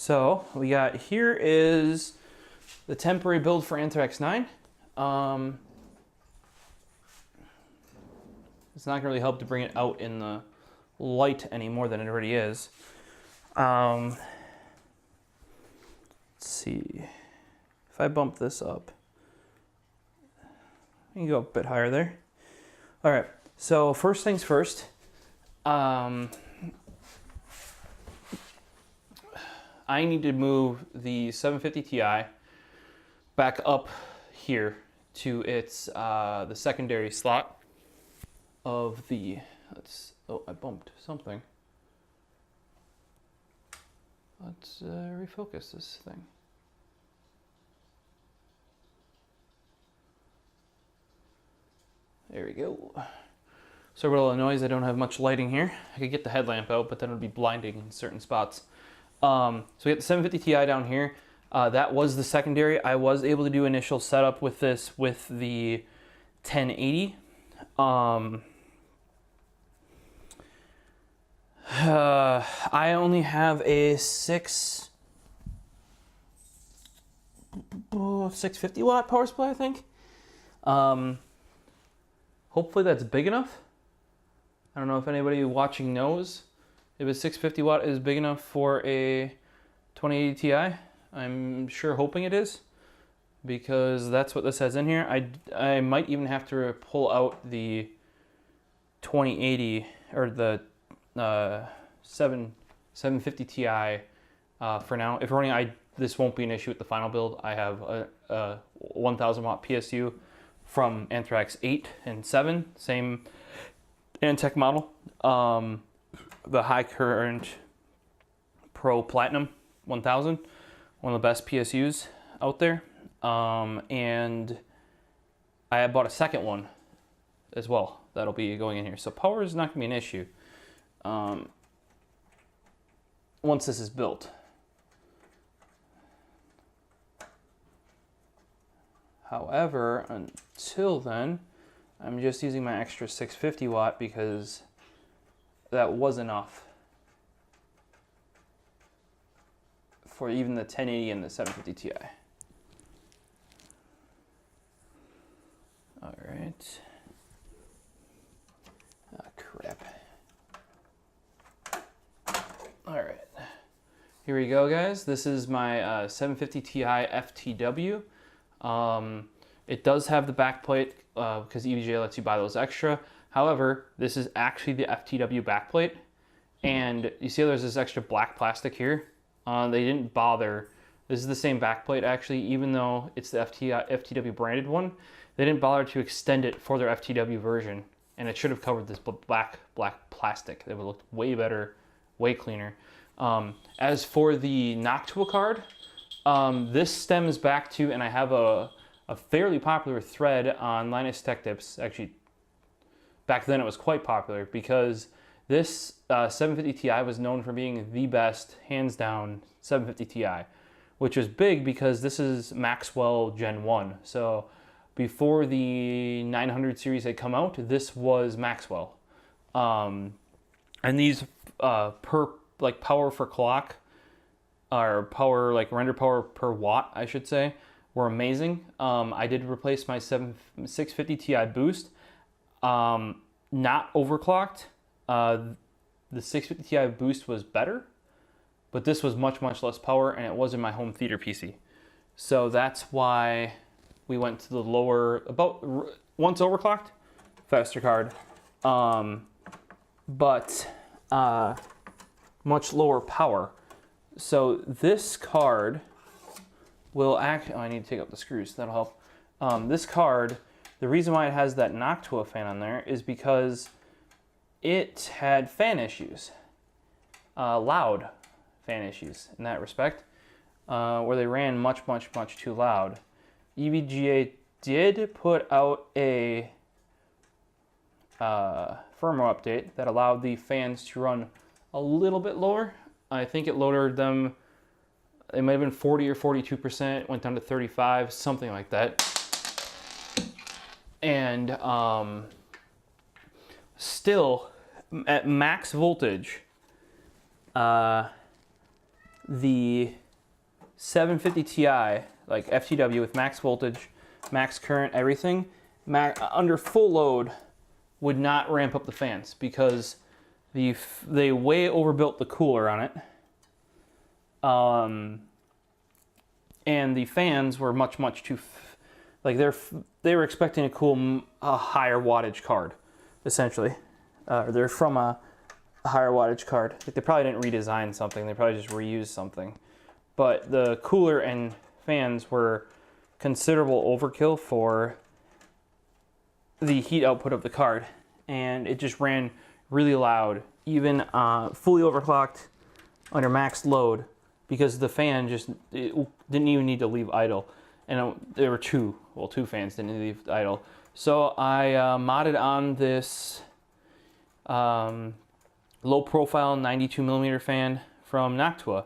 So we got, here is the temporary build for Anthrax 9. It's not gonna really help to bring it out in the light any more than it already is. Let's see, if I bump this up, you can go a bit higher there. All right, so first things first, I need to move the 750 Ti back up here to its the secondary slot of the, oh, I bumped something. Let's refocus this thing. There we go. Sorry about all the noise, I don't have much lighting here. I could get the headlamp out, but then it would be blinding in certain spots. So we got the 750 Ti down here. That was the secondary. I was able to do initial setup with this with the 1080. I only have a 650 watt power supply, I think. Hopefully that's big enough. I don't know if anybody watching knows if a 650 watt is big enough for a 2080 Ti. I'm sure hoping it is, because that's what this has in here. I might even have to pull out the 2080 or the 750 Ti for now. If running, this won't be an issue with the final build. I have a 1000 watt PSU from Anthrax 8 and 7, same Antec model. The high current Pro Platinum 1000, one of the best PSUs out there. And I bought a second one as well that'll be going in here. So power is not gonna be an issue once this is built. However, until then, I'm just using my extra 650 watt because that was enough for even the 1080 and the 750 Ti. All right. Ah, crap. All right. Here we go, guys. This is my 750 Ti FTW. It does have the backplate because EVGA lets you buy those extra. However, this is actually the FTW backplate, and you see there's this extra black plastic here. They didn't bother. This is the same backplate actually, even though it's the FTW branded one. They didn't bother to extend it for their FTW version, and it should have covered this black plastic. It would look way better, way cleaner. As for the Noctua card, this stems back to, and I have a fairly popular thread on Linus Tech Tips. Actually, back then it was quite popular because this 750 Ti was known for being the best, hands down, 750 Ti, which was big because this is Maxwell Gen 1. So before the 900 series had come out, this was Maxwell. And these per like power for clock, or power, like render power per watt, I should say, were amazing. I did replace my 650 Ti boost, not overclocked. The 650 Ti boost was better, but this was much less power, and it was in my home theater PC. So that's why we went to the lower, about once overclocked, faster card, but much lower power. So this card will oh, I need to take out the screws, that'll help. This card, the reason why it has that Noctua fan on there is because it had fan issues, loud fan issues in that respect, where they ran much too loud. EVGA did put out a firmware update that allowed the fans to run a little bit lower. I think it lowered them, it might have been 40 or 42%, went down to 35, something like that. And still, at max voltage, the 750 Ti, like FTW with max voltage, max current, everything, under full load would not ramp up the fans because they way overbuilt the cooler on it. And the fans were much too, like they were expecting to cool a higher wattage card, essentially. They're from a higher wattage card. Like they probably didn't redesign something, they probably just reused something. But the cooler and fans were considerable overkill for the heat output of the card, and it just ran really loud, even fully overclocked under max load, because the fan just didn't even need to leave idle. And there were two fans didn't leave idle. So I modded on this low profile 92mm fan from Noctua.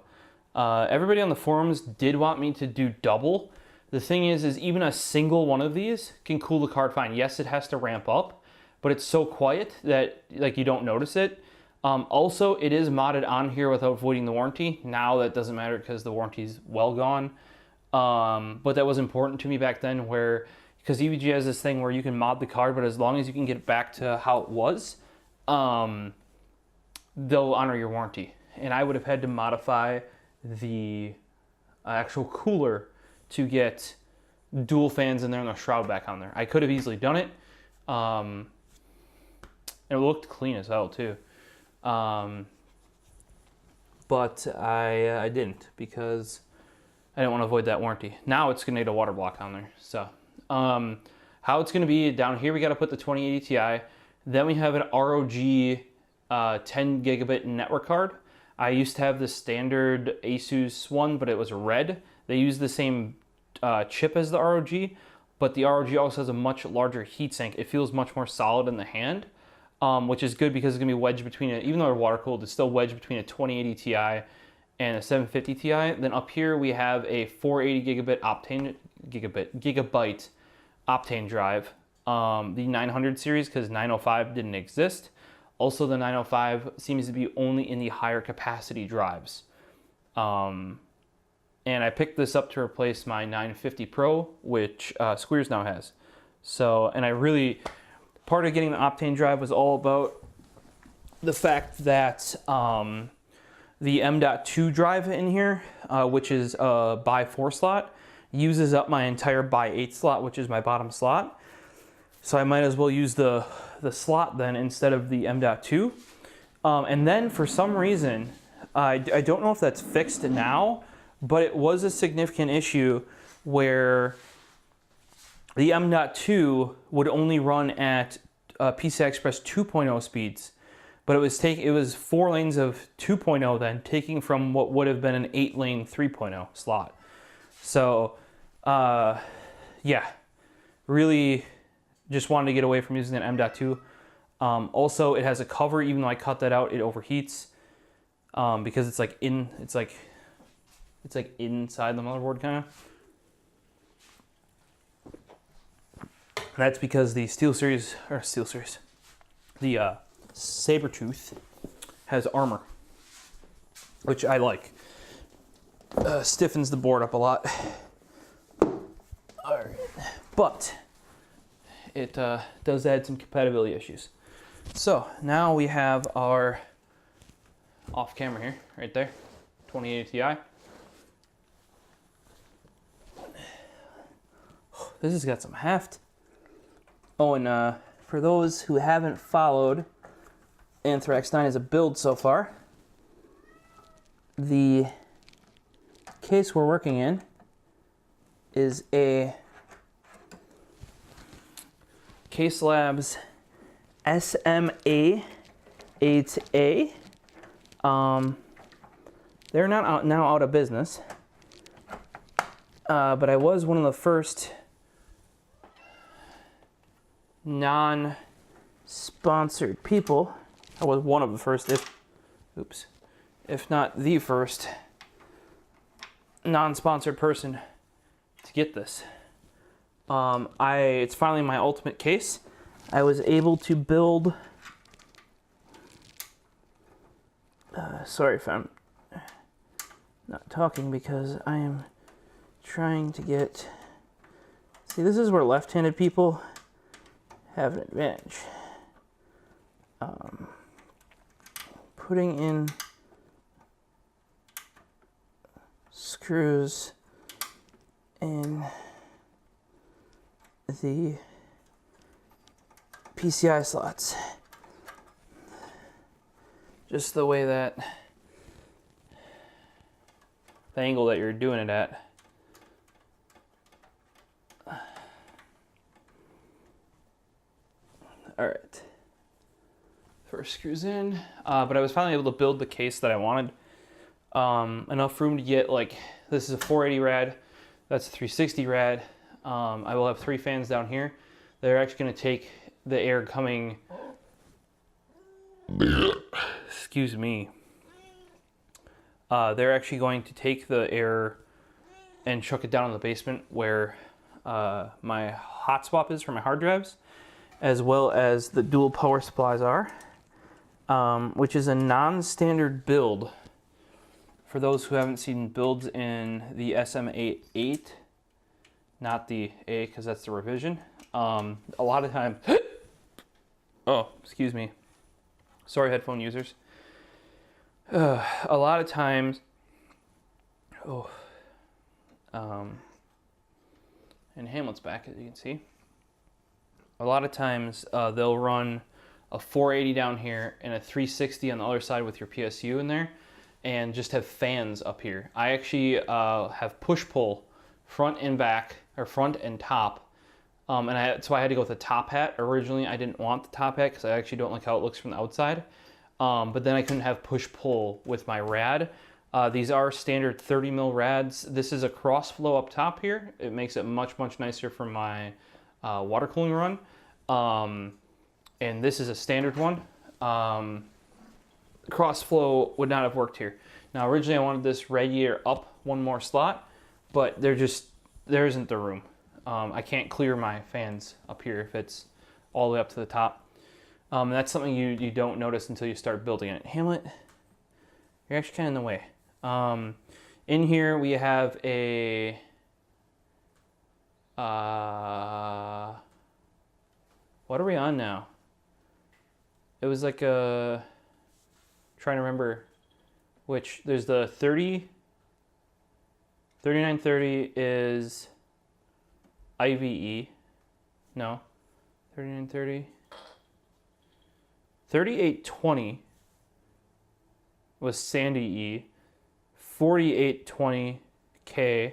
Everybody on the forums did want me to do double. The thing is even a single one of these can cool the card fine. Yes, it has to ramp up, but it's so quiet that like you don't notice it. Also, it is modded on here without voiding the warranty. Now that doesn't matter because the warranty's well gone. But that was important to me back then, because EVG has this thing where you can mod the card, but as long as you can get it back to how it was, they'll honor your warranty. And I would have had to modify the actual cooler to get dual fans in there and the shroud back on there. I could have easily done it. And it looked clean as hell too. But I didn't because I didn't want to avoid that warranty. Now it's gonna need a water block on there. So how it's gonna be down here, we gotta put the 2080 Ti. Then we have an ROG 10 gigabit network card. I used to have the standard Asus one, but it was red. They use the same chip as the ROG, but the ROG also has a much larger heatsink. It feels much more solid in the hand, which is good because it's gonna be wedged between it. Even though they're water cooled, it's still wedged between a 2080 Ti and a 750 Ti. Then up here we have a 480 gigabyte Optane drive. The 900 series, because 905 didn't exist. Also, the 905 seems to be only in the higher capacity drives. And I picked this up to replace my 950 Pro, which Squeers now has. So, and part of getting the Optane drive was all about the fact that the M.2 drive in here, which is a by 4 slot, uses up my entire by 8 slot, which is my bottom slot. So I might as well use the slot then instead of the M.2. And then for some reason, I don't know if that's fixed now, but it was a significant issue where the M.2 would only run at PCI Express 2.0 speeds, but it was 4 lanes of 2.0 then, taking from what would have been an 8-lane 3.0 slot. So yeah, really just wanted to get away from using an M.2. Also, it has a cover. Even though I cut that out, it overheats because it's like inside the motherboard kind of. That's because the the Sabertooth has armor, which I like. Stiffens the board up a lot. All right, but it does add some compatibility issues. So now we have our off camera here, right there, 2080 Ti. This has got some heft. Oh, and for those who haven't followed Anthrax 9 as a build so far, the case we're working in is a Case Labs SMA 8A. They're not now out of business, but I was one of the first non-sponsored people. I was one of the first, if not the first non-sponsored person to get this. It's finally my ultimate case. I was able to build, sorry if I'm not talking because I am trying to get... See, this is where left-handed people have an advantage. Putting in screws in the PCI slots. Just the way that the angle that you're doing it at. All right. First screws in, but I was finally able to build the case that I wanted. Enough room to get, like, this is a 480 rad, that's a 360 rad. I will have 3 fans down here. They're actually going to take the air coming, excuse me. They're actually going to take the air and chuck it down in the basement where my hot swap is for my hard drives, as well as the dual power supplies are, which is a non-standard build. For those who haven't seen builds in the SM8, not the A, because that's the revision. A lot of times, oh, excuse me. Sorry, headphone users. A lot of times, and Hamlet's back, as you can see. A lot of times they'll run a 480 down here and a 360 on the other side with your PSU in there, and just have fans up here. I actually have push-pull front and back, or front and top, so I had to go with the top hat. Originally, I didn't want the top hat because I actually don't like how it looks from the outside, but then I couldn't have push-pull with my rad. These are standard 30 mil rads. This is a cross flow up top here. It makes it much, much nicer for my water cooling run. And this is a standard one. Cross flow would not have worked here. Now originally I wanted this radiator up one more slot, but there isn't the room. I can't clear my fans up here if it's all the way up to the top. That's something you don't notice until you start building it. Hamlet, you're actually kind of in the way. In here we have a what are we on now? It was like a, trying to remember which, there's the 3930 is IVE. No, 3930. 3820 was Sandy E. 4820K,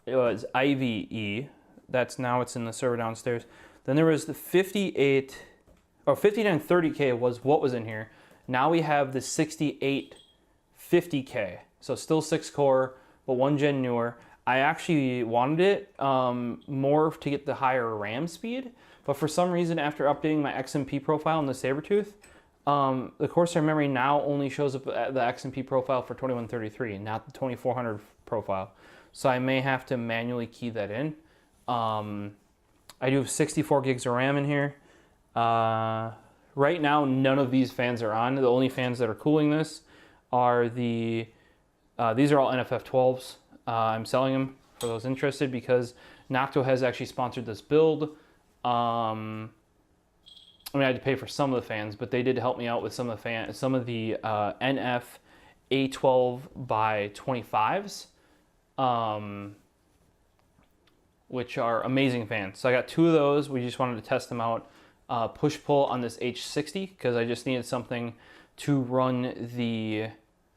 it was IVE. That's now, it's in the server downstairs. Then there was the 5930K was what was in here. Now we have the 6850K. So still 6-core, but 1 gen newer. I actually wanted it more to get the higher RAM speed, but for some reason after updating my XMP profile in the Sabertooth, the Corsair memory now only shows up at the XMP profile for 2133, not the 2400 profile. So I may have to manually key that in. I do have 64 gigs of RAM in here. Right now, none of these fans are on. The only fans that are cooling this are these are all NFF12s. I'm selling them for those interested because Nocto has actually sponsored this build. I mean, I had to pay for some of the fans, but they did help me out with some of the NF A12 by 25s, which are amazing fans. So I got 2 of those. We just wanted to test them out. Push-pull on this H60 because I just needed something to run the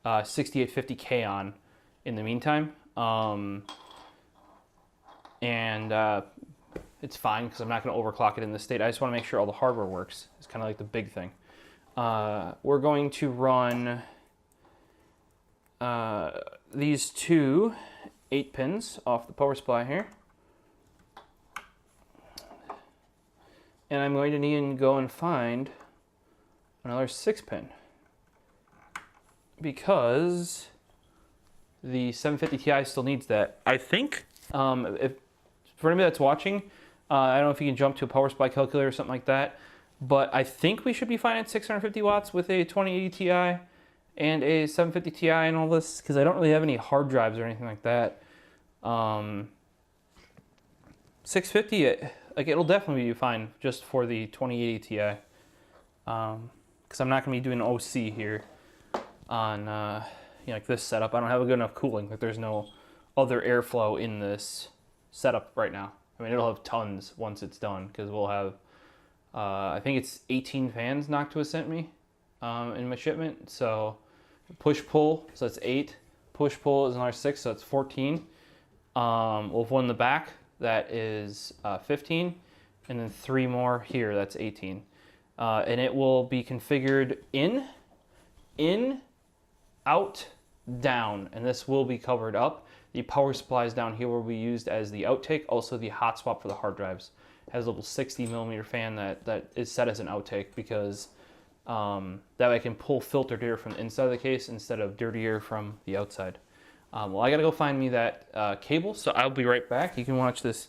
6850K on in the meantime. It's fine because I'm not going to overclock it in this state. I just want to make sure all the hardware works. It's kind of like the big thing. We're going to run these 2 8-pins off the power supply here. And I'm going to need to go and find another 6-pin because the 750 Ti still needs that. I think, if for anybody that's watching, I don't know if you can jump to a power supply calculator or something like that, but I think we should be fine at 650 watts with a 2080 Ti and a 750 Ti and all this, because I don't really have any hard drives or anything like that. 650, like it'll definitely be fine just for the 2080 Ti, because I'm not going to be doing OC here on you know, like this setup. I don't have a good enough cooling. Like there's no other airflow in this setup right now. I mean, it'll have tons once it's done, because we'll have I think it's 18 fans Noctua sent me in my shipment. So push pull, so that's 8. Push pull is another 6, so it's 14. We'll have one in the back that is 15, and then 3 more here, that's 18. And it will be configured in, out, down, and this will be covered up. The power supplies down here will be used as the outtake, also the hot swap for the hard drives. It has a little 60mm fan that is set as an outtake, because that way I can pull filtered air from the inside of the case instead of dirty air from the outside. Well, I gotta go find me that cable, so I'll be right back. You can watch this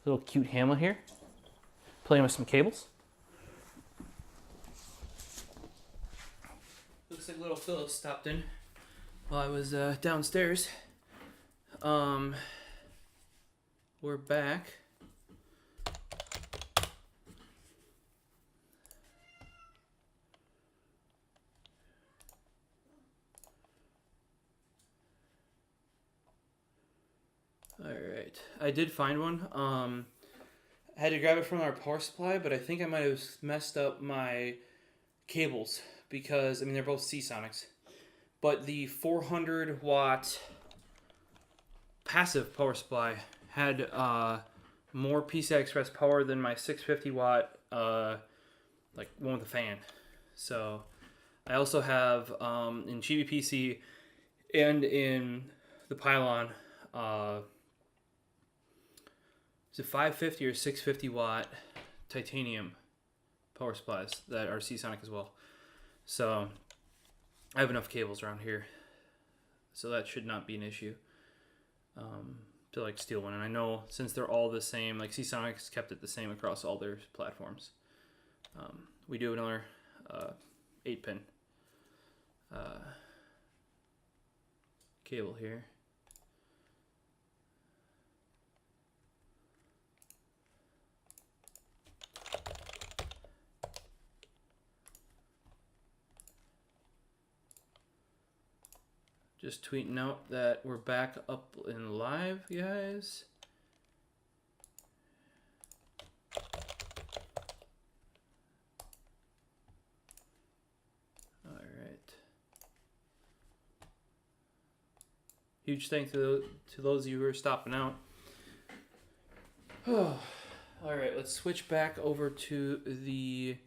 little cute Hamlet here, playing with some cables. Looks like little Philip stopped in while I was downstairs. We're back. Alright, I did find one. I had to grab it from our power supply, but I think I might have messed up my cables, because, I mean, they're both Seasonics. But the 400 watt passive power supply had more PCI Express power than my 650 watt like one with a fan. So I also have in GPPC and in the Pylon is it 550 or 650 watt titanium power supplies that are Seasonic as well. So I have enough cables around here, so that should not be an issue to like steal one. And I know since they're all the same, like Seasonic's kept it the same across all their platforms. We do another 8-pin cable here. Just tweeting out that we're back up in live, guys. All right. Huge thanks to those of you who are stopping out. All right, let's switch back over to the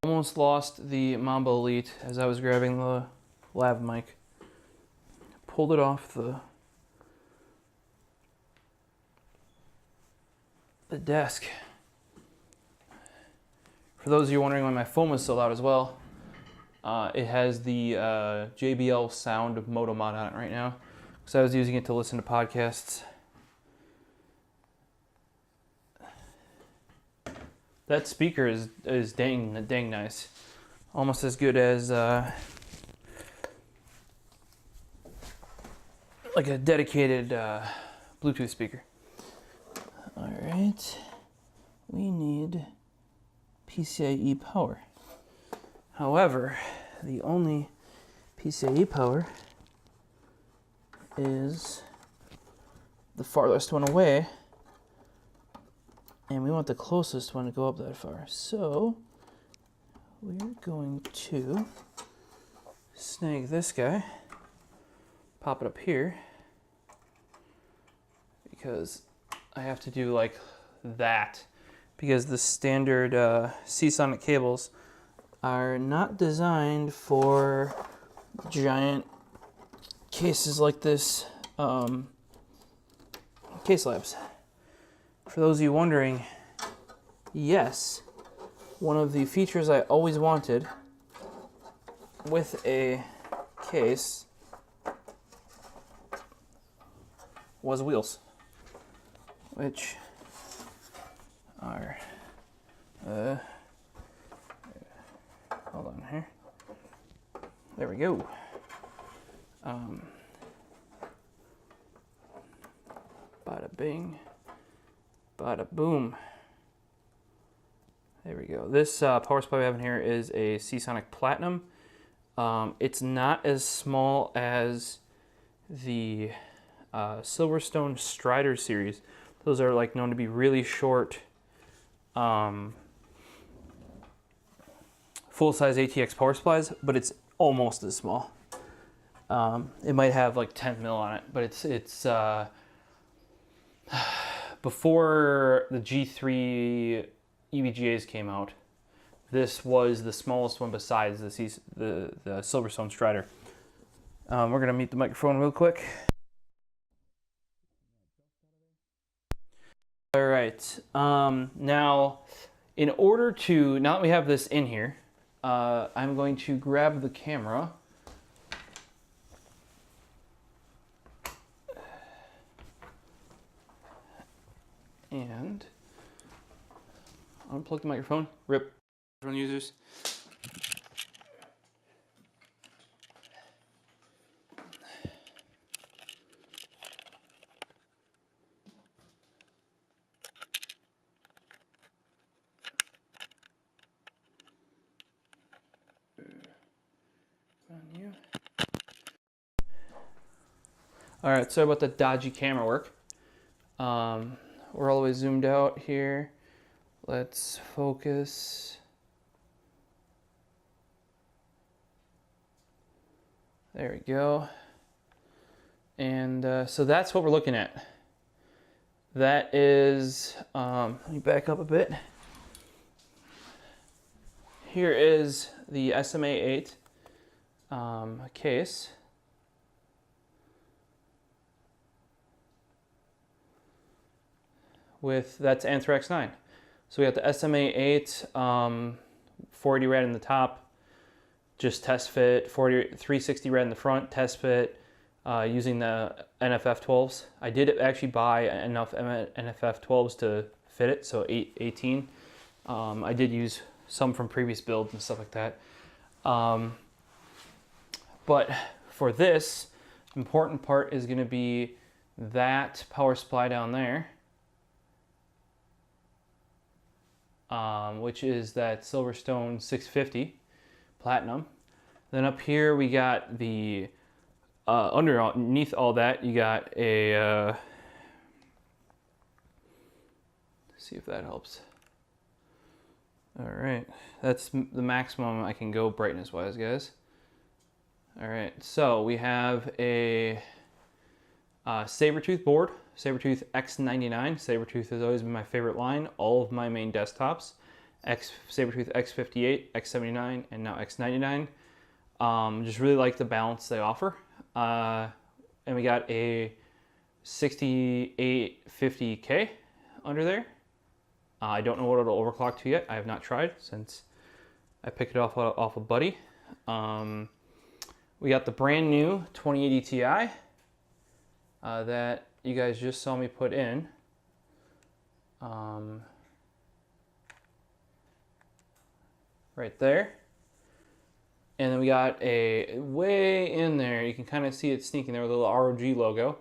almost lost the Mamba Elite as I was grabbing the lav mic. Pulled it off the desk. For those of you wondering why my phone was so loud as well, it has the JBL Sound Moto Mod on it right now, because I was using it to listen to podcasts. That speaker is dang nice. Almost as good as like a dedicated Bluetooth speaker. All right, we need PCIe power. However, the only PCIe power is the farthest one away, and we want the closest one to go up that far. So we're going to snag this guy, pop it up here, because I have to do like that, because the standard Seasonic cables are not designed for giant cases like this, case labs. For those of you wondering, yes, one of the features I always wanted with a case was wheels, which are, hold on here. There we go. Bada bing, bada boom. There we go. This power supply we have in here is a Seasonic Platinum. It's not as small as the Silverstone Strider series. Those are like known to be really short, full-size ATX power supplies, but it's almost as small. It might have like 10 mil on it, but it's before the G3 EVGAs came out, this was the smallest one besides the Silverstone Strider. We're gonna mute the microphone real quick. All right, now in order to, now that we have this in here, I'm going to grab the camera and unplug the microphone. Rip microphone users. On you. All right, sorry about the dodgy camera work. We're all the way zoomed out here. Let's focus. There we go. And so that's what we're looking at. That is, let me back up a bit. Here is the SMA8 case. That's Anthrax 9. So we got the SMA8, 480 rad in the top, just test fit, 360 rad in the front, test fit, using the NFF12s. I did actually buy enough NFF12s to fit it, so 18. I did use some from previous builds and stuff like that. But for this, important part is going to be that power supply down there. Which is that Silverstone 650 Platinum. Then up here we got the underneath all that you got a let's see if that helps. All right, that's the maximum I can go brightness wise, guys. All right, so we have a Sabertooth board, Sabertooth X99. Sabertooth has always been my favorite line. All of my main desktops, Sabertooth X58, X79, and now X99. Just really like the balance they offer. And we got a 6850K under there. I don't know what it'll overclock to yet. I have not tried since I picked it off a buddy. We got the brand new 2080 Ti that you guys just saw me put in. Right there. And then we got a way in there, you can kind of see it sneaking there with a little ROG logo.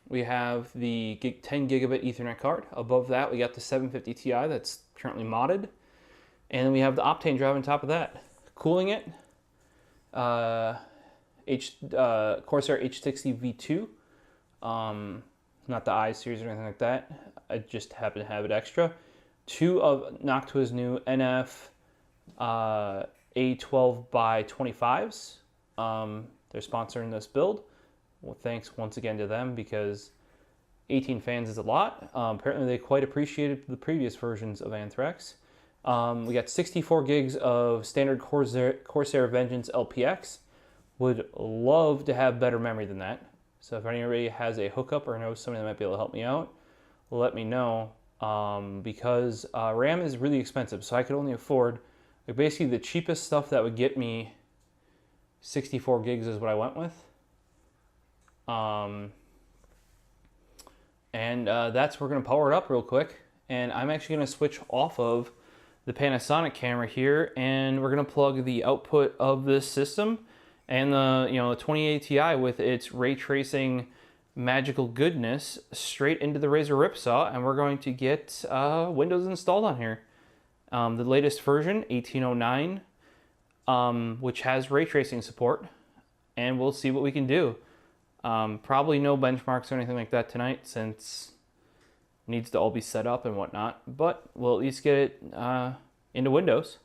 We have the 10 gigabit Ethernet card. Above that, we got the 750 Ti that's currently modded. And then we have the Optane drive on top of that. Cooling it, Corsair H60 V2. Not the I series or anything like that. I just happen to have it extra. Two of Noctua's new NF A12 by 25s. They're sponsoring this build. Well, thanks once again to them because 18 fans is a lot. Apparently they quite appreciated the previous versions of Anthrax. We got 64 gigs of standard Corsair Vengeance LPX. Would love to have better memory than that. So if anybody has a hookup or knows somebody that might be able to help me out, let me know. because RAM is really expensive. So I could only afford, like, basically the cheapest stuff that would get me 64 gigs is what I went with. That's, we're gonna power it up real quick. And I'm actually gonna switch off of the Panasonic camera here, and we're gonna plug the output of this system and the, the 2080 Ti with its ray tracing magical goodness straight into the Razer Ripsaw, and we're going to get Windows installed on here. The latest version, 1809, which has ray tracing support, and we'll see what we can do. Probably no benchmarks or anything like that tonight, since it needs to all be set up and whatnot, but we'll at least get it into Windows.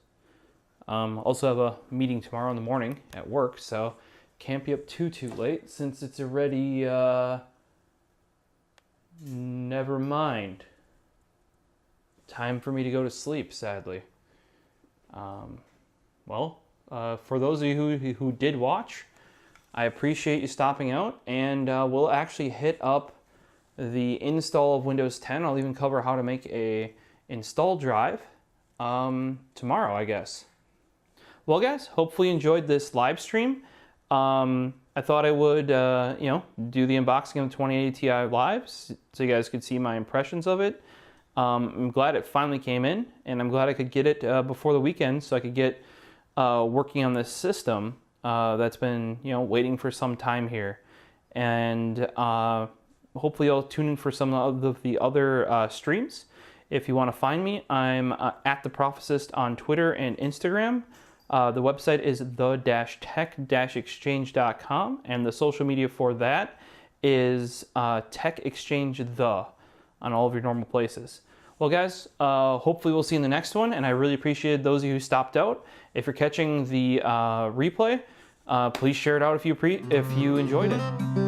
Also have a meeting tomorrow in the morning at work, so can't be up too late since it's already, never mind. Time for me to go to sleep, sadly. For those of you who did watch, I appreciate you stopping out, and we'll actually hit up the install of Windows 10. I'll even cover how to make a install drive tomorrow, I guess. Well, guys, hopefully you enjoyed this live stream. I thought I would, do the unboxing of the 2080 Ti live so you guys could see my impressions of it. I'm glad it finally came in, and I'm glad I could get it before the weekend so I could get working on this system that's been, waiting for some time here. And hopefully I'll tune in for some of the other streams. If you want to find me, I'm at TheProfosist on Twitter and Instagram. The website is the-tech-exchange.com, and the social media for that is Tech Exchange The on all of your normal places. Well, guys, hopefully we'll see you in the next one, and I really appreciate those of you who stopped out. If you're catching the replay, please share it out if you enjoyed it.